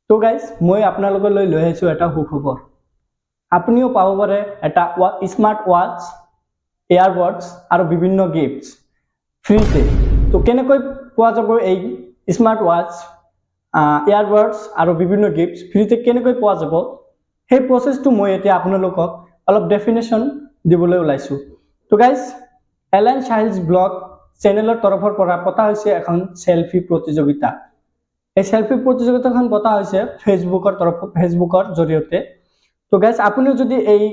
তো গাইজ মই আপোনালোকলৈ লৈ আহিছোঁ এটা সুখবৰ। আপুনিও পাব পাৰে এটা স্মাৰ্ট ৱাচ, এয়াৰবাডছ আৰু বিভিন্ন গিফ্টছ ফ্ৰীতে। তো কেনেকৈ পোৱা যাব এই স্মাৰ্ট ৱাচ, এয়াৰবাডছ আৰু বিভিন্ন গিফ্টছ ফ্ৰীতে কেনেকৈ পোৱা যাব, সেই প্ৰচেছটো মই এতিয়া আপোনালোকক অলপ ডেফিনেশ্যন দিবলৈ ওলাইছোঁ। তো গাইজ এলেন চাইল্ডছ ব্লগ চেনেলৰ তৰফৰ পৰা পতা হৈছে এখন চেলফি প্ৰতিযোগিতা। এই সেলফি প্ৰতিযোগিতাখন পতা হৈছে ফেচবুকৰ জৰিয়তে। তো গাইজ আপুনিও যদি এই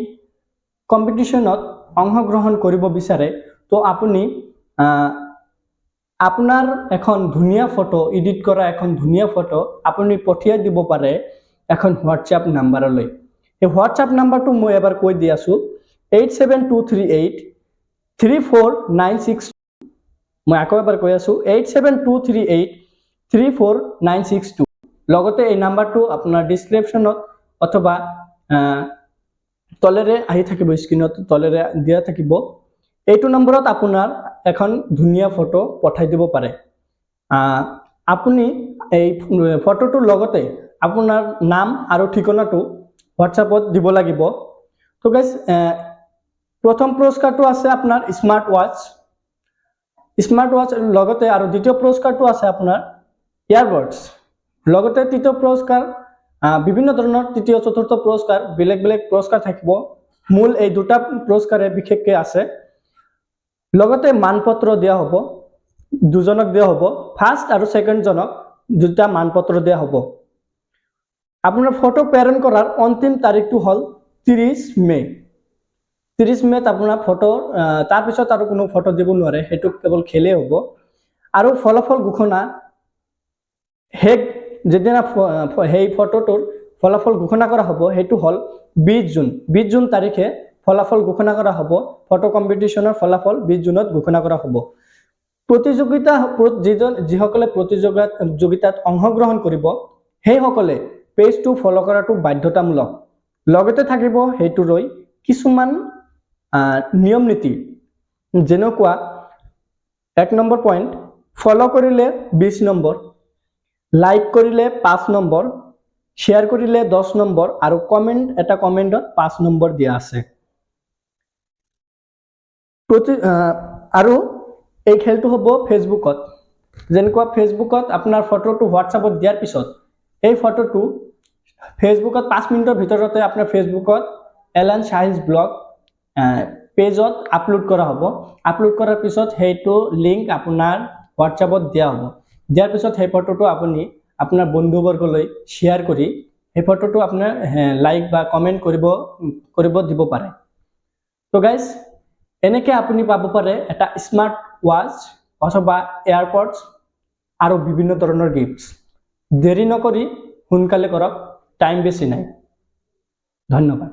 কম্পিটিশ্যনত অংশগ্ৰহণ কৰিব বিচাৰে তো আপুনি আপোনাৰ এখন ধুনীয়া ফটো এডিট কৰা এখন ধুনীয়া ফটো আপুনি পঠিয়াই দিব পাৰে এখন হোৱাটছআপ নাম্বাৰলৈ। এই হোৱাটছআপ নাম্বাৰটো মই এবাৰ কৈ দি আছোঁ 8723834962। মই আকৌ এবাৰ কৈ আছোঁ 8723834962। লগতে এই নাম্বাৰটো আপোনাৰ ডিসক্ৰিপশনত অথবা তলেৰে আহি থাকিব, স্ক্ৰিনত তলেৰে দিয়া থাকিব। এইটো নম্বৰত আপোনাৰ এখন ধুনীয়া ফটো পঠাই দিব পাৰে। আপুনি এই ফটোটোৰ লগতে আপোনাৰ নাম আৰু ঠিকনাটো হোৱাটছআপত দিব লাগিব। তো গাইজ প্ৰথম পুৰস্কাৰটো আছে আপোনাৰ স্মাৰ্ট ৱাচ লগতে আৰু দ্বিতীয় পুৰস্কাৰটো আছে আপোনাৰ এয়াৰবাডছ। লগতে তৃতীয় পুৰস্কাৰ বিভিন্ন ধৰণৰ তৃতীয় চতুৰ্থ পুৰস্কাৰ বেলেগ বেলেগ পুৰস্কাৰ থাকিব। মূল এই দুটা পুৰস্কাৰে বিশেষকৈ আছে। লগতে মানপত্ৰ দিয়া হ'ব, দুজনক দিয়া হ'ব, ফাৰ্ষ্ট আৰু ছেকেণ্ডজনক দুটা মানপত্ৰ দিয়া হ'ব। আপোনাৰ ফটো প্ৰেৰণ কৰাৰ অন্তিম তাৰিখটো হ'ল 30 মে'। 30 মে'ত আপোনাৰ ফটো, তাৰপিছত আৰু কোনো ফটো দিব নোৱাৰে, সেইটো কেৱল খেলেই হ'ব। আৰু ফলাফল ঘোষণা যেদিনা সেই ফটোটোৰ ফলাফল ঘোষণা কৰা হ'ব সেইটো হ'ল 20 জুন। 20 জুন তাৰিখে ফলাফল ঘোষণা কৰা হ'ব। ফটো কম্পিটিশ্যনৰ ফলাফল 20 জুনত ঘোষণা কৰা হ'ব। যিসকলে প্ৰতিযোগিতাত অংশগ্ৰহণ কৰিব সেইসকলে পেজটো ফ'ল' কৰাটো বাধ্যতামূলক। লগতে থাকিব সেইটোলৈ কিছুমান নিয়ম নীতি, যেনেকুৱা 1 নম্বৰ পইণ্ট, ফ'ল' কৰিলে 20 নম্বৰ, লাইক কৰিলে 5 নম্বৰ, শ্বেয়াৰ কৰিলে 10 নম্বৰ আৰু এটা কমেণ্টত 5 নম্বৰ দিয়া আছে। আৰু এই খেলটো হ'ব ফেচবুকত। যেনেকুৱা ফেচবুকত আপোনাৰ ফটোটো হোৱাটছআপত দিয়াৰ পিছত এই ফটোটো ফেচবুকত 5 মিনিটৰ ভিতৰতে আপোনাৰ ফেচবুকত এলেন চাইল্ডছ ব্লগ পেজত আপলোড কৰা হ'ব। আপলোড কৰাৰ পিছত সেইটো লিংক আপোনাৰ হোৱাটছআপত দিয়া হ'ব। দিয়াৰ পিছত সেই ফটোটো আপুনি আপোনাৰ বন্ধুবৰ্গলৈ শ্বেয়াৰ কৰি সেই ফটোটো আপোনাৰ লাইক বা কমেণ্ট কৰিব দিব পাৰে। তো গাইজ এনেকৈ আপুনি পাব পাৰে এটা স্মাৰ্ট ৱাচ অথবা এয়াৰপডছ আৰু বিভিন্ন ধৰণৰ গিফ্টছ। দেৰি নকৰি সোনকালে কৰক, টাইম বেছি নাই। ধন্যবাদ।